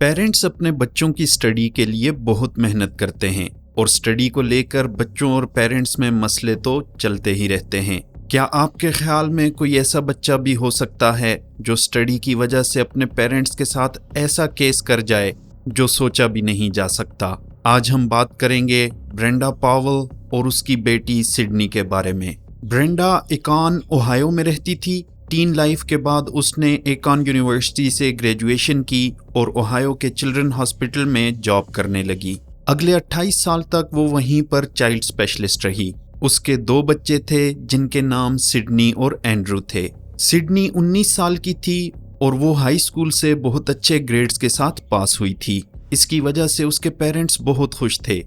Parents अपने बच्चों की स्टडी के लिए बहुत मेहनत करते हैं और स्टडी को लेकर बच्चों और पेरेंट्स में मसले तो चलते ही रहते हैं। क्या आपके ख्याल में कोई ऐसा बच्चा भी हो सकता है जो स्टडी की वजह से अपने पेरेंट्स के साथ ऐसा केस कर जाए जो सोचा भी नहीं जा सकता? आज हम बात करेंगे ब्रेंडा पावेल और उसकी बेटी सिडनी के बारे में। ब्रेंडा एकान ओहायो में रहती थी। टीन लाइफ के बाद उसने एकान यूनिवर्सिटी से ग्रेजुएशन की और ओहायो के चिल्ड्रन हॉस्पिटल में जॉब करने लगी। अगले 28 साल तक वो वहीं पर चाइल्ड स्पेशलिस्ट रही। उसके 2 बच्चे थे जिनके नाम सिडनी और एंड्रू थे। सिडनी 19 साल की थी और वो हाई स्कूल से बहुत अच्छे ग्रेड्स के साथ पास हुई थी। इसकी वजह से उसके पेरेंट्स बहुत खुश थे।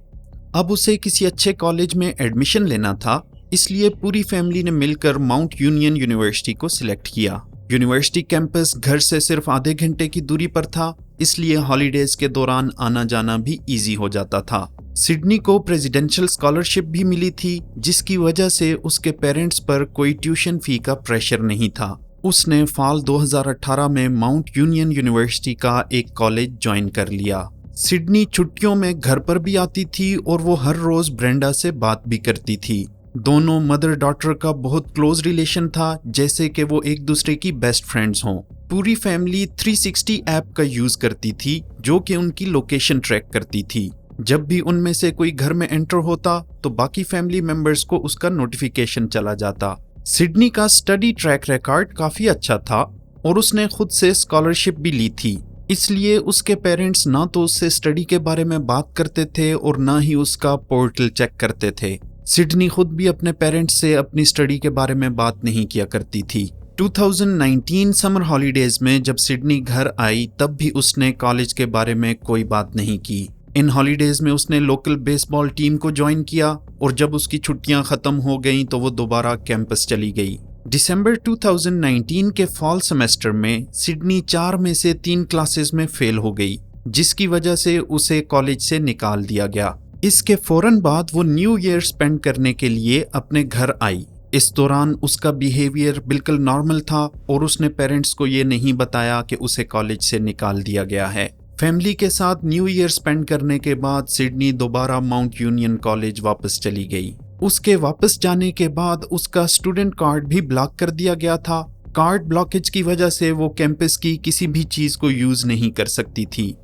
अब उसे किसी अच्छे कॉलेज में एडमिशन लेना था, इसलिए पूरी फैमिली ने मिलकर माउंट यूनियन यूनिवर्सिटी को सिलेक्ट किया। यूनिवर्सिटी कैंपस घर से सिर्फ आधे घंटे की दूरी पर था, इसलिए हॉलीडेज के दौरान आना जाना भी इजी हो जाता था। सिडनी को प्रेसिडेंशियल स्कॉलरशिप भी मिली थी, जिसकी वजह से उसके पेरेंट्स पर कोई ट्यूशन फी का प्रेशर नहीं था। उसने फाल 2018 में माउंट यूनियन यूनिवर्सिटी का एक कॉलेज ज्वाइन कर लिया। सिडनी छुट्टियों में घर पर भी आती थी और वो हर रोज ब्रेंडा से बात भी करती थी। दोनों मदर डॉटर का बहुत क्लोज रिलेशन था, जैसे कि वो एक दूसरे की बेस्ट फ्रेंड्स हों। पूरी फैमिली 360 ऐप का यूज करती थी, जो कि उनकी लोकेशन ट्रैक करती थी। जब भी उनमें से कोई घर में एंटर होता तो बाकी फैमिली मेंबर्स को उसका नोटिफिकेशन चला जाता। सिडनी का स्टडी ट्रैक रिकॉर्ड काफी अच्छा था और उसने खुद से स्कॉलरशिप भी ली थी, इसलिए उसके पेरेंट्स ना तो उससे स्टडी के बारे में बात करते थे और ना ही उसका पोर्टल चेक करते थे। सिडनी खुद भी अपने पेरेंट्स से अपनी स्टडी के बारे में बात नहीं किया करती थी। 2019 समर हॉलीडेज में जब सिडनी घर आई तब भी उसने कॉलेज के बारे में कोई बात नहीं की। इन हॉलीडेज में उसने लोकल बेसबॉल टीम को ज्वाइन किया और जब उसकी छुट्टियां खत्म हो गईं तो वो दोबारा कैंपस चली गई। दिसंबर 2019 के फॉल सेमेस्टर में सिडनी 4 में से 3 क्लासेस में फेल हो गई, जिसकी वजह से उसे कॉलेज से निकाल दिया गया। इसके फौरन बाद वो न्यू ईयर स्पेंड करने के लिए अपने घर आई। इस दौरान उसका बिहेवियर बिल्कुल नॉर्मल था और उसने पेरेंट्स को ये नहीं बताया कि उसे कॉलेज से निकाल दिया गया है। फैमिली के साथ न्यू ईयर स्पेंड करने के बाद सिडनी दोबारा माउंट यूनियन कॉलेज वापस चली गई। उसके वापस जाने के बाद उसका स्टूडेंट कार्ड भी ब्लॉक कर दिया गया था। कार्ड ब्लॉकेज की वजह से वो कैंपस की किसी भी चीज को यूज नहीं कर सकती थी।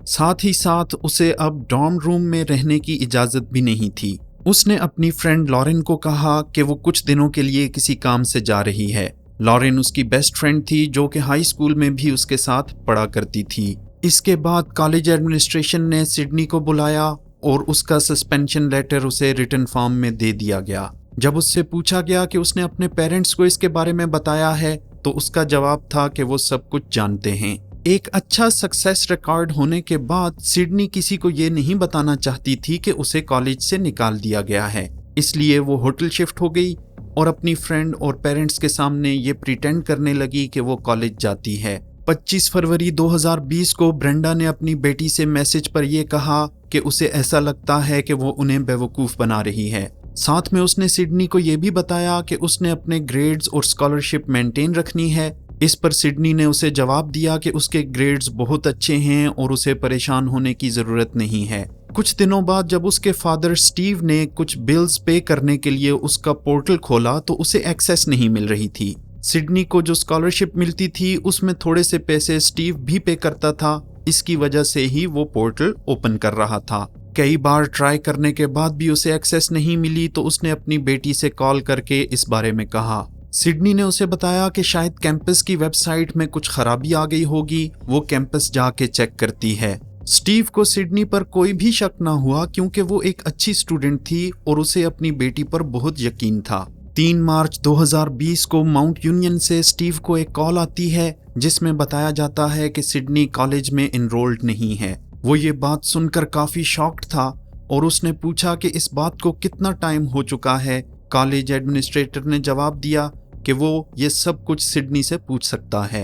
साथ ही साथ उसे अब डॉर्म रूम में रहने की इजाजत भी नहीं थी। उसने अपनी फ्रेंड लॉरेन को कहा कि वो कुछ दिनों के लिए किसी काम से जा रही है। लॉरेन उसकी बेस्ट फ्रेंड थी, जो कि हाई स्कूल में भी उसके साथ पढ़ा करती थी। इसके बाद कॉलेज एडमिनिस्ट्रेशन ने सिडनी को बुलाया और उसका सस्पेंशन लेटर उसे रिटन फॉर्म में दे दिया गया। जब उससे पूछा गया कि उसने अपने पेरेंट्स को इसके बारे में बताया है तो उसका जवाब था कि वो सब कुछ जानते हैं। एक अच्छा सक्सेस रिकॉर्ड होने के बाद सिडनी किसी को ये नहीं बताना चाहती थी कि उसे कॉलेज से निकाल दिया गया है, इसलिए वो होटल शिफ्ट हो गई और अपनी फ्रेंड और पेरेंट्स के सामने ये प्रिटेंड करने लगी कि वो कॉलेज जाती है। 25 फरवरी 2020 को ब्रेंडा ने अपनी बेटी से मैसेज पर यह कहा कि उसे ऐसा लगता है कि वो उन्हें बेवकूफ़ बना रही है। साथ में उसने सिडनी को यह भी बताया कि उसने अपने ग्रेड्स और स्कॉलरशिप मेंटेन रखनी है। इस पर सिडनी ने उसे जवाब दिया कि उसके ग्रेड्स बहुत अच्छे हैं और उसे परेशान होने की ज़रूरत नहीं है। कुछ दिनों बाद जब उसके फादर स्टीव ने कुछ बिल्स पे करने के लिए उसका पोर्टल खोला तो उसे एक्सेस नहीं मिल रही थी। सिडनी को जो स्कॉलरशिप मिलती थी उसमें थोड़े से पैसे स्टीव भी पे करता था, इसकी वजह से ही वो पोर्टल ओपन कर रहा था। कई बार ट्राई करने के बाद भी उसे एक्सेस नहीं मिली तो उसने अपनी बेटी से कॉल करके इस बारे में कहा। सिडनी ने उसे बताया कि शायद कैंपस की वेबसाइट में कुछ खराबी आ गई होगी, वो कैंपस जाके चेक करती है। स्टीव को सिडनी पर कोई भी शक ना हुआ क्योंकि वो एक अच्छी स्टूडेंट थी और उसे अपनी बेटी पर बहुत यकीन था। 3 मार्च 2020 को माउंट यूनियन से स्टीव को एक कॉल आती है जिसमें बताया जाता है कि सिडनी कॉलेज में एनरोल्ड नहीं है। वो ये बात सुनकर काफी शॉक्ड था और उसने पूछा कि इस बात को कितना टाइम हो चुका है। कॉलेज एडमिनिस्ट्रेटर ने जवाब दिया कि वो ये सब कुछ सिडनी से पूछ सकता है।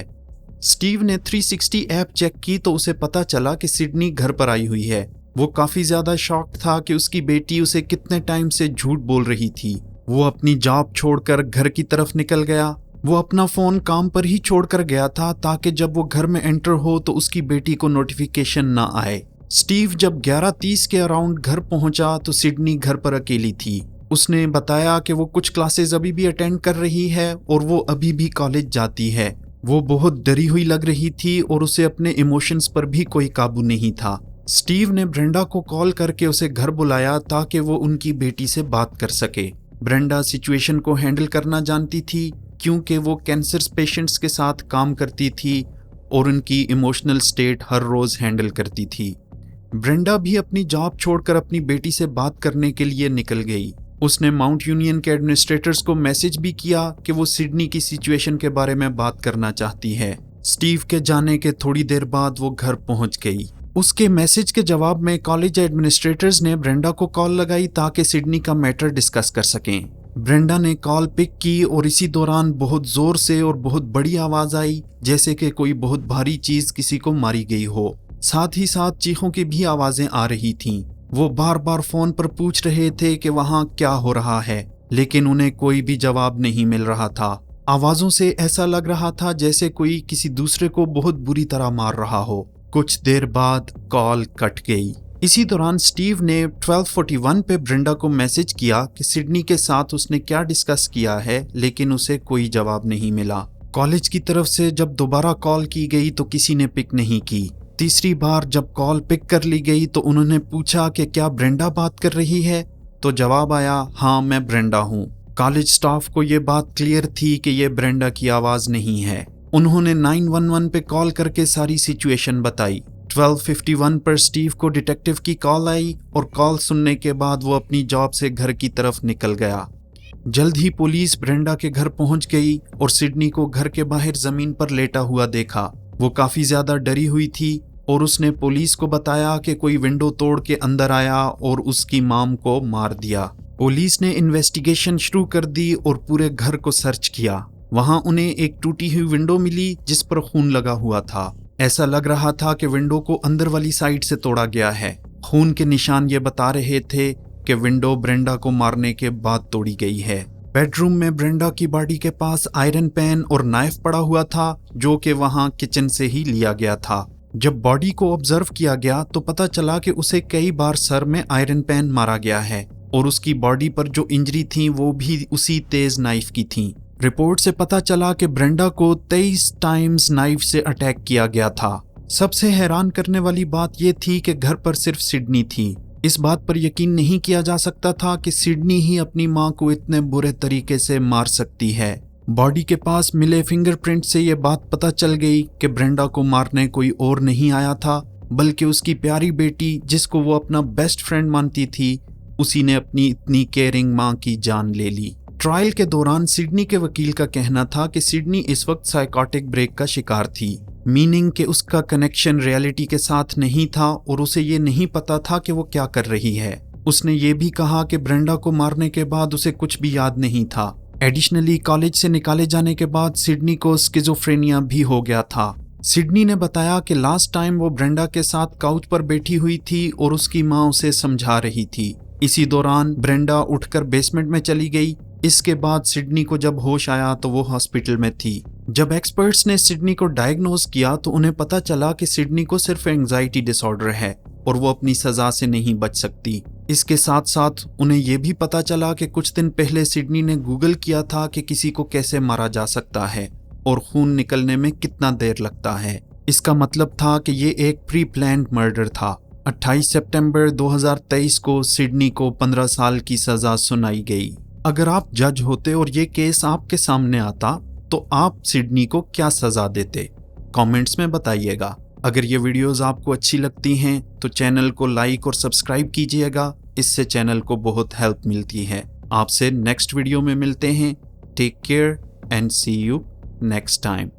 स्टीव ने 360 ऐप चेक की तो उसे पता चला कि सिडनी घर पर आई हुई है। वो काफी ज्यादा शॉक्ड था कि उसकी बेटी उसे कितने टाइम से झूठ बोल रही थी। वो अपनी जॉब छोड़कर घर की तरफ निकल गया। वो अपना फोन काम पर ही छोड़कर गया था ताकि जब वो घर में एंटर हो तो उसकी बेटी को नोटिफिकेशन ना आए। स्टीव जब 11:30 के अराउंड घर पहुंचा तो सिडनी घर पर अकेली थी। उसने बताया कि वो कुछ क्लासेस अभी भी अटेंड कर रही है और वो अभी भी कॉलेज जाती है। वो बहुत डरी हुई लग रही थी और उसे अपने इमोशंस पर भी कोई काबू नहीं था। स्टीव ने ब्रेंडा को कॉल करके उसे घर बुलाया ताकि वो उनकी बेटी से बात कर सके। ब्रेंडा सिचुएशन को हैंडल करना जानती थी क्योंकि वो कैंसर पेशेंट्स के साथ काम करती थी और उनकी इमोशनल स्टेट हर रोज हैंडल करती थी। ब्रेंडा भी अपनी जॉब छोड़कर अपनी बेटी से बात करने के लिए निकल गई। उसने माउंट यूनियन के एडमिनिस्ट्रेटर्स को मैसेज भी किया कि वो सिडनी की सिचुएशन के बारे में बात करना चाहती है। स्टीव के जाने के थोड़ी देर बाद वो घर पहुंच गई। उसके मैसेज के जवाब में कॉलेज एडमिनिस्ट्रेटर्स ने ब्रेंडा को कॉल लगाई ताकि सिडनी का मैटर डिस्कस कर सकें। ब्रेंडा ने कॉल पिक की और इसी दौरान बहुत जोर से और बहुत बड़ी आवाज आई, जैसे कि कोई बहुत भारी चीज किसी को मारी गई हो। साथ ही साथ चीखों की भी आवाजें आ रही थीं। वो बार बार फोन पर पूछ रहे थे कि वहां क्या हो रहा है, लेकिन उन्हें कोई भी जवाब नहीं मिल रहा था। आवाजों से ऐसा लग रहा था जैसे कोई किसी दूसरे को बहुत बुरी तरह मार रहा हो। कुछ देर बाद कॉल कट गई। इसी दौरान स्टीव ने 12:41 पे ब्रेंडा को मैसेज किया कि सिडनी के साथ उसने क्या डिस्कस किया है, लेकिन उसे कोई जवाब नहीं मिला। कॉलेज की तरफ से जब दोबारा कॉल की गई तो किसी ने पिक नहीं की। तीसरी बार जब कॉल पिक कर ली गई तो उन्होंने पूछा कि क्या ब्रेंडा बात कर रही है, तो जवाब आया, हाँ मैं ब्रेंडा हूँ। कॉलेज स्टाफ को ये बात क्लियर थी कि ये ब्रेंडा की आवाज नहीं है। उन्होंने 911 पे कॉल करके सारी सिचुएशन बताई। 12:51 पर स्टीव को डिटेक्टिव की कॉल आई और कॉल सुनने के बाद वो अपनी जॉब से घर की तरफ निकल गया। जल्द ही पुलिस ब्रेंडा के घर पहुंच गई और सिडनी को घर के बाहर जमीन पर लेटा हुआ देखा। वो काफी ज्यादा डरी हुई थी और उसने पुलिस को बताया कि कोई विंडो तोड़ के अंदर आया और उसकी माम को मार दिया। पुलिस ने इन्वेस्टिगेशन शुरू कर दी और पूरे घर को सर्च किया। वहां उन्हें एक टूटी हुई विंडो मिली जिस पर खून लगा हुआ था। ऐसा लग रहा था कि विंडो को अंदर वाली साइड से तोड़ा गया है। खून के निशान ये बता रहे थे कि विंडो ब्रेंडा को मारने के बाद तोड़ी गई है। बेडरूम में ब्रेंडा की बॉडी के पास आयरन पैन और नाइफ पड़ा हुआ था, जो कि वहां किचन से ही लिया गया था। जब बॉडी को ऑब्जर्व किया गया तो पता चला कि उसे कई बार सर में आयरन पैन मारा गया है और उसकी बॉडी पर जो इंजरी थी वो भी उसी तेज नाइफ की थी। रिपोर्ट से पता चला कि ब्रेंडा को 23 टाइम्स नाइफ से अटैक किया गया था। सबसे हैरान करने वाली बात यह थी कि घर पर सिर्फ सिडनी थी। इस बात पर यकीन नहीं किया जा सकता था कि सिडनी ही अपनी मां को इतने बुरे तरीके से मार सकती है। बॉडी के पास मिले फिंगरप्रिंट से यह बात पता चल गई कि ब्रेंडा को मारने कोई और नहीं आया था, बल्कि उसकी प्यारी बेटी, जिसको वो अपना बेस्ट फ्रेंड मानती थी, उसी ने अपनी इतनी केयरिंग मां की जान ले ली। ट्रायल के दौरान सिडनी के वकील का कहना था कि सिडनी इस वक्त साइकोटिक ब्रेक का शिकार थी, मीनिंग कि उसका कनेक्शन रियलिटी के साथ नहीं था और उसे ये नहीं पता था कि वो क्या कर रही है। उसने ये भी कहा कि ब्रेंडा को मारने के बाद उसे कुछ भी याद नहीं था। एडिशनली कॉलेज से निकाले जाने के बाद सिडनी को स्किज़ोफ्रेनिया भी हो गया था। सिडनी ने बताया कि लास्ट टाइम वो ब्रेंडा के साथ काउच पर बैठी हुई थी और उसकी माँ उसे समझा रही थी। इसी दौरान ब्रेंडा उठकर बेसमेंट में चली गई। इसके बाद सिडनी को जब होश आया तो वो हॉस्पिटल में थी। जब एक्सपर्ट्स ने सिडनी को डायग्नोज किया तो उन्हें पता चला कि सिडनी को सिर्फ एंजाइटी डिसऑर्डर है और वो अपनी सजा से नहीं बच सकती। इसके साथ साथ उन्हें यह भी पता चला कि कुछ दिन पहले सिडनी ने गूगल किया था कि किसी को कैसे मारा जा सकता है और खून निकलने में कितना देर लगता है। इसका मतलब था कि ये एक प्री प्लान्ड मर्डर था। 28 सितंबर 2023 को सिडनी को 15 साल की सजा सुनाई गई। अगर आप जज होते और ये केस आपके सामने आता तो आप सिडनी को क्या सजा देते? कमेंट्स में बताइएगा। अगर ये वीडियोस आपको अच्छी लगती हैं तो चैनल को लाइक और सब्सक्राइब कीजिएगा, इससे चैनल को बहुत हेल्प मिलती है। आपसे नेक्स्ट वीडियो में मिलते हैं। Take care and see you next time.